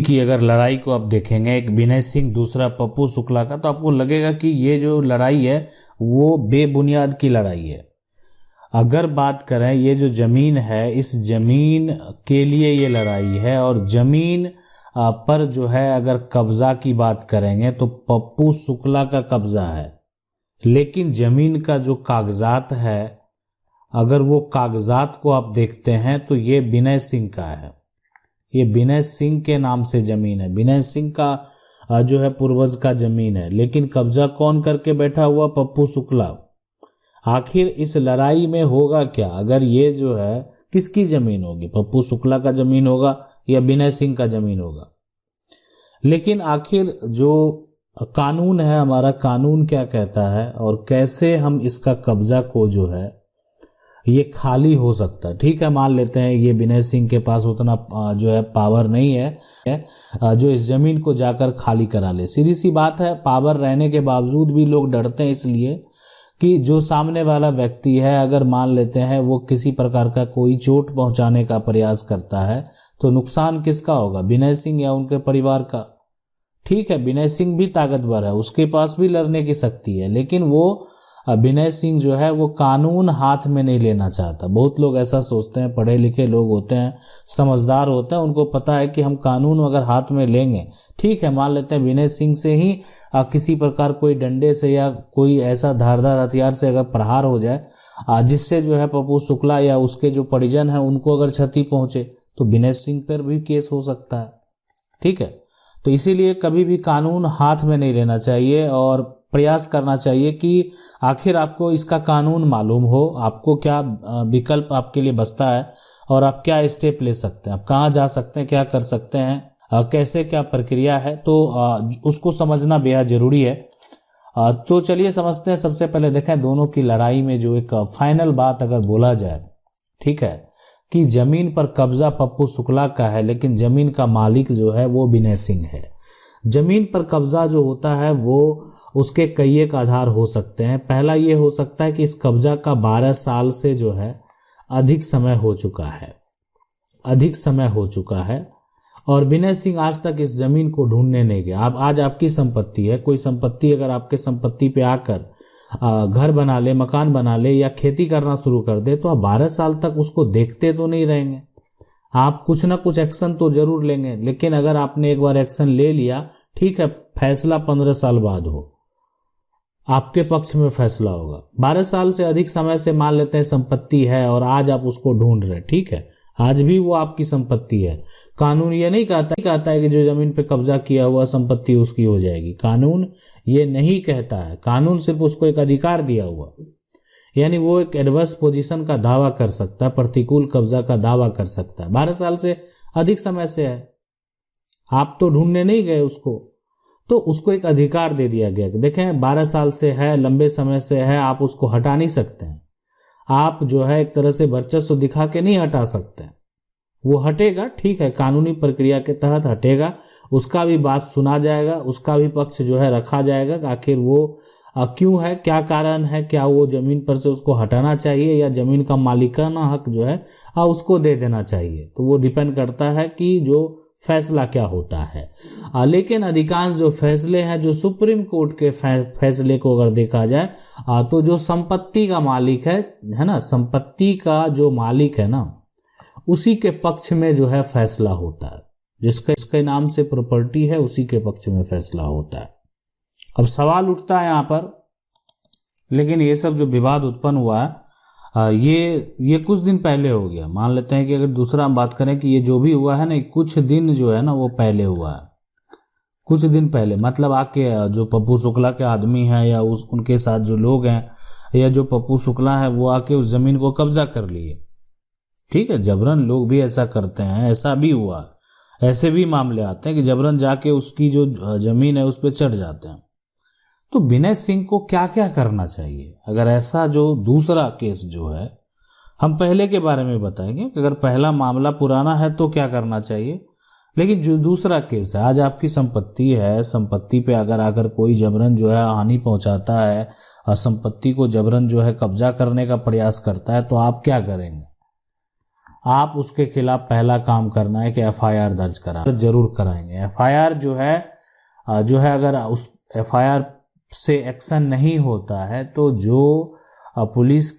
की अगर लड़ाई को आप देखेंगे, एक विनय सिंह दूसरा पप्पू शुक्ला का, तो आपको लगेगा कि ये जो लड़ाई है वो बेबुनियाद की लड़ाई है। अगर बात करें ये जो जमीन है, इस जमीन के लिए ये लड़ाई है, और जमीन पर जो है अगर कब्जा की बात करेंगे तो पप्पू शुक्ला का कब्जा है, लेकिन जमीन का जो कागजात है, अगर वो कागजात को आप देखते हैं तो ये विनय सिंह का है। ये विनय सिंह के नाम से जमीन है, विनय सिंह का जो है पूर्वज का जमीन है, लेकिन कब्जा कौन करके बैठा हुआ? पप्पू शुक्ला। आखिर इस लड़ाई में होगा क्या? अगर ये जो है किसकी जमीन होगी? पप्पू शुक्ला का जमीन होगा या विनय सिंह का जमीन होगा? लेकिन आखिर जो कानून है, हमारा कानून क्या कहता है और कैसे हम इसका कब्जा को जो है ये खाली हो सकता है? ठीक है, मान लेते हैं ये विनय सिंह के पास उतना जो है पावर नहीं है जो इस जमीन को जाकर खाली करा ले। सीधी सी बात है, पावर रहने के बावजूद भी लोग डरते हैं, इसलिए कि जो सामने वाला व्यक्ति है, अगर मान लेते हैं वो किसी प्रकार का कोई चोट पहुंचाने का प्रयास करता है तो नुकसान किसका होगा? विनय सिंह या उनके परिवार का। ठीक है, विनय सिंह भी ताकतवर है, उसके पास भी लड़ने की शक्ति है, लेकिन वो विनय सिंह जो है वो कानून हाथ में नहीं लेना चाहता। बहुत लोग ऐसा सोचते हैं, पढ़े लिखे लोग होते हैं, समझदार होते हैं, उनको पता है कि हम कानून अगर हाथ में लेंगे, ठीक है, मान लेते हैं विनय सिंह से ही किसी प्रकार कोई डंडे से या कोई ऐसा धारदार हथियार से अगर प्रहार हो जाए जिससे जो है पप्पू शुक्ला या उसके जो परिजन है उनको अगर क्षति पहुंचे, तो विनय सिंह पर भी केस हो सकता है। ठीक है, तो इसीलिए कभी भी कानून हाथ में नहीं लेना चाहिए और प्रयास करना चाहिए कि आखिर आपको इसका कानून मालूम हो, आपको क्या विकल्प आपके लिए बचता है और आप क्या स्टेप ले सकते हैं, आप कहाँ जा सकते हैं, क्या कर सकते हैं, कैसे क्या प्रक्रिया है, तो उसको समझना बेहद जरूरी है। तो चलिए समझते हैं। सबसे पहले देखें दोनों की लड़ाई में जो एक फाइनल बात अगर बोला जाए, ठीक है, कि जमीन पर कब्जा पप्पू शुक्ला का है, लेकिन जमीन का मालिक जो है वो विनय सिंह है। जमीन पर कब्जा जो होता है वो उसके कई एक आधार हो सकते हैं। पहला ये हो सकता है कि इस कब्जा का 12 साल से जो है अधिक समय हो चुका है और विनय सिंह आज तक इस जमीन को ढूंढने नहीं गया। अब आज आपकी संपत्ति है, कोई संपत्ति अगर आपके संपत्ति पे आकर घर बना ले, मकान बना ले या खेती करना शुरू कर दे, तो आप 12 साल तक उसको देखते तो नहीं रहेंगे, आप कुछ ना कुछ एक्शन तो जरूर लेंगे। लेकिन अगर आपने एक बार एक्शन ले लिया, ठीक है, फैसला 15 साल बाद हो, आपके पक्ष में फैसला होगा। 12 साल से अधिक समय से मान लेते हैं संपत्ति है और आज आप उसको ढूंढ रहे, ठीक है, आज भी वो आपकी संपत्ति है। कानून ये नहीं कहता है कि जो जमीन पे कब्जा किया हुआ संपत्ति उसकी हो जाएगी, कानून ये नहीं कहता है। कानून सिर्फ उसको एक अधिकार दिया हुआ, यानी वो एक एडवर्स पोजीशन का दावा कर सकता है, प्रतिकूल कब्जा का दावा कर सकता है। 12 साल से अधिक समय से है, आप तो ढूंढने नहीं गए उसको, तो उसको एक अधिकार दे दिया गया। देखें 12 साल से है, लंबे समय से है, आप उसको हटा नहीं सकते हैं। आप जो है एक तरह से वर्चस्व दिखा के नहीं हटा सकते, वो हटेगा, ठीक है, कानूनी प्रक्रिया के तहत हटेगा, उसका भी बात सुना जाएगा, उसका भी पक्ष जो है रखा जाएगा, आखिर वो क्यों है, क्या कारण है, क्या वो जमीन पर से उसको हटाना चाहिए या जमीन का मालिकाना हक जो है उसको दे देना चाहिए। तो वो डिपेंड करता है कि जो फैसला क्या होता है। लेकिन अधिकांश जो फैसले हैं, जो सुप्रीम कोर्ट के फैसले को अगर देखा जाए तो जो संपत्ति का मालिक है ना, संपत्ति का जो मालिक है ना, उसी के पक्ष में जो है फैसला होता है। जिसके नाम से प्रॉपर्टी है उसी के पक्ष में फैसला होता है। अब सवाल उठता है यहाँ पर, लेकिन ये सब जो विवाद उत्पन्न हुआ है ये कुछ दिन पहले हो गया। मान लेते हैं कि अगर दूसरा हम बात करें कि ये जो भी हुआ है ना, कुछ दिन जो है ना वो पहले हुआ है, कुछ दिन पहले, मतलब आके जो पप्पू शुक्ला के आदमी हैं या उनके साथ जो लोग हैं या जो पप्पू शुक्ला है वो आके उस जमीन को कब्जा कर लिए। ठीक है, जबरन लोग भी ऐसा करते हैं, ऐसा भी हुआ, ऐसे भी मामले आते हैं कि जबरन जाके उसकी जो जमीन है उस पर चढ़ जाते हैं। तो विनय सिंह को क्या क्या करना चाहिए? अगर ऐसा जो दूसरा केस जो है, हम पहले के बारे में बताएंगे, अगर पहला मामला पुराना है तो क्या करना चाहिए, लेकिन जो दूसरा केस है, आज आपकी संपत्ति है, संपत्ति पे अगर आकर कोई जबरन जो है हानि पहुंचाता है और संपत्ति को जबरन जो है कब्जा करने का प्रयास करता है, तो आप क्या करेंगे? आप उसके खिलाफ पहला काम करना है कि एफआईआर दर्ज करा जरूर कराएंगे। एफआईआर जो है अगर उस एफआईआर से एक्शन नहीं होता है तो जो पुलिस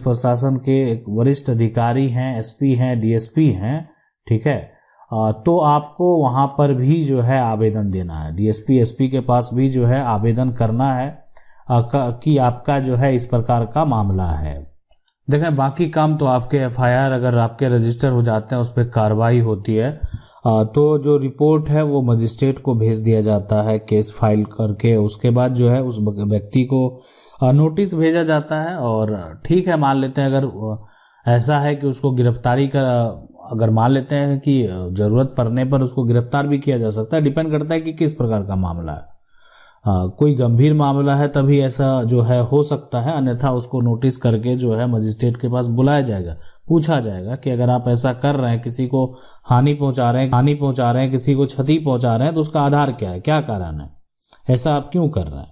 प्रशासन के वरिष्ठ अधिकारी हैं, एसपी हैं, डीएसपी हैं, ठीक है, तो आपको वहां पर भी जो है आवेदन देना है। डीएसपी एसपी के पास भी जो है आवेदन करना है कि आपका जो है इस प्रकार का मामला है। देखें, बाकी काम तो आपके एफआईआर अगर आपके रजिस्टर हो जाते हैं उस पर कार्रवाई होती है, तो जो रिपोर्ट है वो मजिस्ट्रेट को भेज दिया जाता है केस फाइल करके। उसके बाद जो है उस व्यक्ति को नोटिस भेजा जाता है और ठीक है, मान लेते हैं अगर ऐसा है कि उसको गिरफ्तारी कर, अगर मान लेते हैं कि जरूरत पड़ने पर उसको गिरफ्तार भी किया जा सकता है। डिपेंड करता है कि किस प्रकार का मामला है। कोई गंभीर मामला है तभी ऐसा जो है हो सकता है, अन्यथा उसको नोटिस करके जो है मजिस्ट्रेट के पास बुलाया जाएगा, पूछा जाएगा कि अगर आप ऐसा कर रहे हैं, किसी को हानि पहुंचा रहे हैं, किसी को क्षति पहुंचा रहे हैं, तो उसका आधार क्या है, क्या कारण है, ऐसा आप क्यों कर रहे हैं।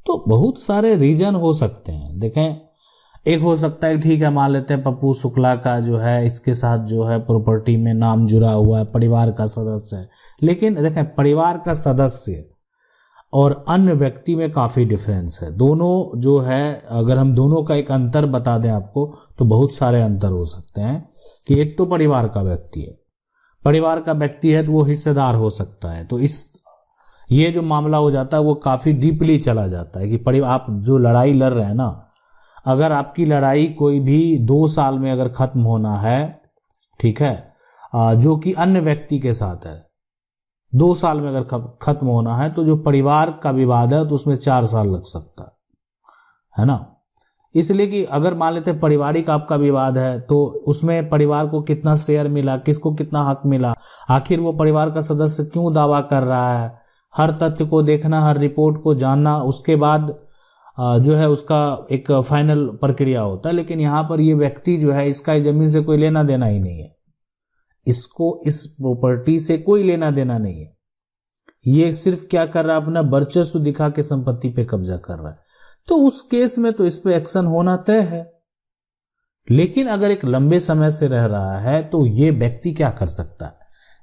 तो बहुत सारे रीजन हो सकते हैं। देखें, एक हो सकता है, ठीक है, मान लेते हैं पप्पू शुक्ला का जो है इसके साथ जो है प्रॉपर्टी में नाम जुड़ा हुआ है, परिवार का सदस्य है, लेकिन देखें परिवार का सदस्य और अन्य व्यक्ति में काफी डिफरेंस है। दोनों जो है, अगर हम दोनों का एक अंतर बता दें आपको तो बहुत सारे अंतर हो सकते हैं कि एक तो परिवार का व्यक्ति है तो वो हिस्सेदार हो सकता है। तो ये जो मामला हो जाता है वो काफी डीपली चला जाता है कि आप जो लड़ाई लड़ रहे हैं ना, अगर आपकी लड़ाई कोई भी 2 साल में अगर खत्म होना है, ठीक है, जो कि अन्य व्यक्ति के साथ है, 2 साल में अगर खत्म होना है, तो जो परिवार का विवाद है तो उसमें 4 साल लग सकता है ना। इसलिए कि अगर मान लेते हैं पारिवारिक आपका विवाद है तो उसमें परिवार को कितना शेयर मिला, किसको कितना हक मिला, आखिर वो परिवार का सदस्य क्यों दावा कर रहा है, हर तथ्य को देखना, हर रिपोर्ट को जानना, उसके बाद जो है उसका एक फाइनल प्रक्रिया होता है। लेकिन यहाँ पर ये व्यक्ति जो है, इसका इस जमीन से कोई लेना देना ही नहीं है, इसको इस प्रॉपर्टी से कोई लेना देना नहीं है। ये सिर्फ क्या कर रहा है, अपना वर्चस्व दिखा के संपत्ति पे कब्जा कर रहा है। तो उस केस में तो इस पे एक्शन होना तय है। लेकिन अगर एक लंबे समय से रह रहा है तो ये व्यक्ति क्या कर सकता है,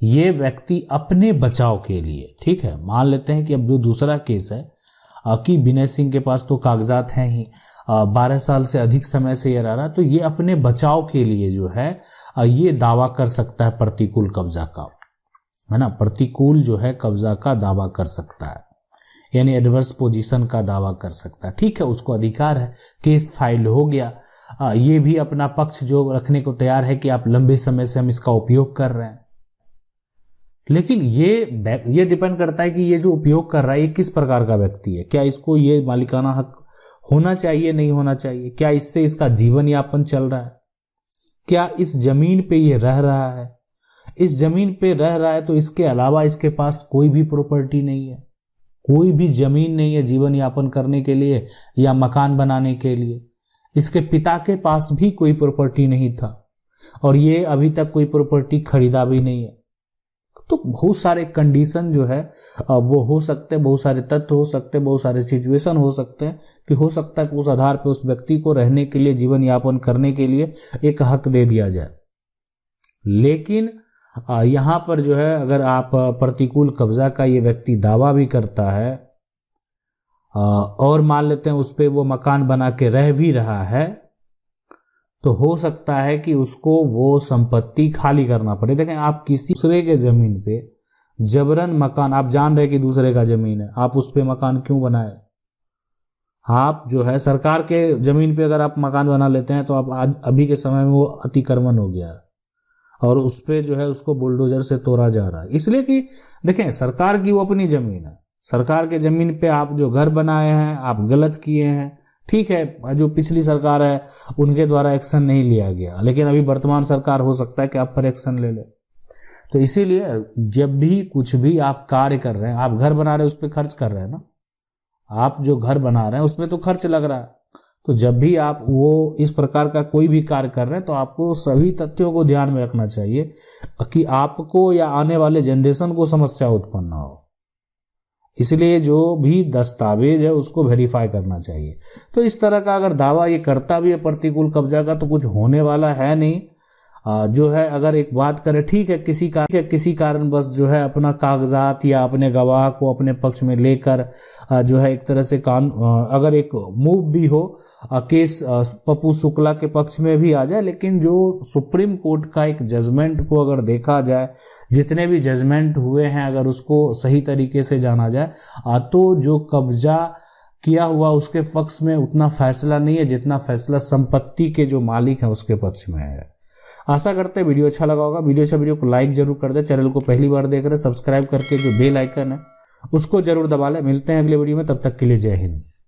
ये व्यक्ति अपने बचाव के लिए, ठीक है, मान लेते हैं कि अब जो दूसरा केस है कि विनय सिंह के पास तो कागजात हैं ही, 12 साल से अधिक समय से ये रह रहा, तो ये अपने बचाव के लिए जो है ये दावा कर सकता है प्रतिकूल कब्जा का, है ना, प्रतिकूल जो है कब्जा का दावा कर सकता है, यानी एडवर्स पोजीशन का दावा कर सकता है। ठीक है, उसको अधिकार है, केस फाइल हो गया, ये भी अपना पक्ष जो रखने को तैयार है कि आप लंबे समय से हम इसका उपयोग कर रहे हैं। लेकिन ये डिपेंड करता है कि ये जो उपयोग कर रहा है ये किस प्रकार का व्यक्ति है, क्या इसको ये मालिकाना हक होना चाहिए, नहीं होना चाहिए, क्या इससे इसका जीवन यापन चल रहा है, क्या इस जमीन पे ये रह रहा है, इस जमीन पे रह रहा है तो इसके अलावा इसके पास कोई भी प्रॉपर्टी नहीं है, कोई भी जमीन नहीं है जीवन यापन करने के लिए या मकान बनाने के लिए, इसके पिता के पास भी कोई प्रॉपर्टी नहीं था और ये अभी तक कोई प्रॉपर्टी खरीदा भी नहीं है। तो बहुत सारे कंडीशन जो है वो हो सकते हैं, बहुत सारे तथ्य हो सकते हैं, बहुत सारे सिचुएशन हो सकते हैं कि हो सकता है कि उस आधार पर उस व्यक्ति को रहने के लिए, जीवन यापन करने के लिए एक हक दे दिया जाए। लेकिन यहाँ पर जो है अगर आप प्रतिकूल कब्जा का ये व्यक्ति दावा भी करता है और मान लेते हैं उस पर वो मकान बना के रह भी रहा है, तो हो सकता है कि उसको वो संपत्ति खाली करना पड़े। देखें, आप किसी दूसरे के जमीन पे जबरन मकान, आप जान रहे कि दूसरे का जमीन है, आप उस पे मकान क्यों बनाए। आप जो है सरकार के जमीन पे अगर आप मकान बना लेते हैं तो आप अभी के समय में वो अतिक्रमण हो गया और उस पे जो है उसको बुलडोजर से तोड़ा जा रहा है, इसलिए कि देखें सरकार की वो अपनी जमीन है, सरकार के जमीन पे आप जो घर बनाए हैं आप गलत किए हैं। ठीक है, जो पिछली सरकार है उनके द्वारा एक्शन नहीं लिया गया, लेकिन अभी वर्तमान सरकार हो सकता है कि आप पर एक्शन ले ले। तो इसीलिए जब भी कुछ भी आप कार्य कर रहे हैं, आप घर बना रहे हैं उस पर खर्च कर रहे हैं ना, आप जो घर बना रहे हैं उसमें तो खर्च लग रहा है। तो जब भी आप वो इस प्रकार का कोई भी कार्य कर रहे हैं तो आपको सभी तथ्यों को ध्यान में रखना चाहिए कि आपको या आने वाले जनरेशन को समस्या उत्पन्न ना हो। इसलिए जो भी दस्तावेज है उसको वेरीफाई करना चाहिए। तो इस तरह का अगर दावा ये करता भी है प्रतिकूल कब्जा का तो कुछ होने वाला है नहीं। जो है अगर एक बात करें, ठीक है किसी कारण बस जो है अपना कागजात या अपने गवाह को अपने पक्ष में लेकर जो है एक तरह से अगर एक मूव भी हो, केस पप्पू शुक्ला के पक्ष में भी आ जाए, लेकिन जो सुप्रीम कोर्ट का एक जजमेंट को अगर देखा जाए, जितने भी जजमेंट हुए हैं अगर उसको सही तरीके से जाना जाए, तो जो कब्जा किया हुआ उसके पक्ष में उतना फैसला नहीं है जितना फैसला संपत्ति के जो मालिक हैं उसके पक्ष में है। आशा करते हैं वीडियो अच्छा लगा होगा। वीडियो को लाइक जरूर कर दे, चैनल को पहली बार देख रहे सब्सक्राइब करके जो बेल आइकन है उसको जरूर दबा ले। मिलते हैं अगले वीडियो में, तब तक के लिए जय हिंद।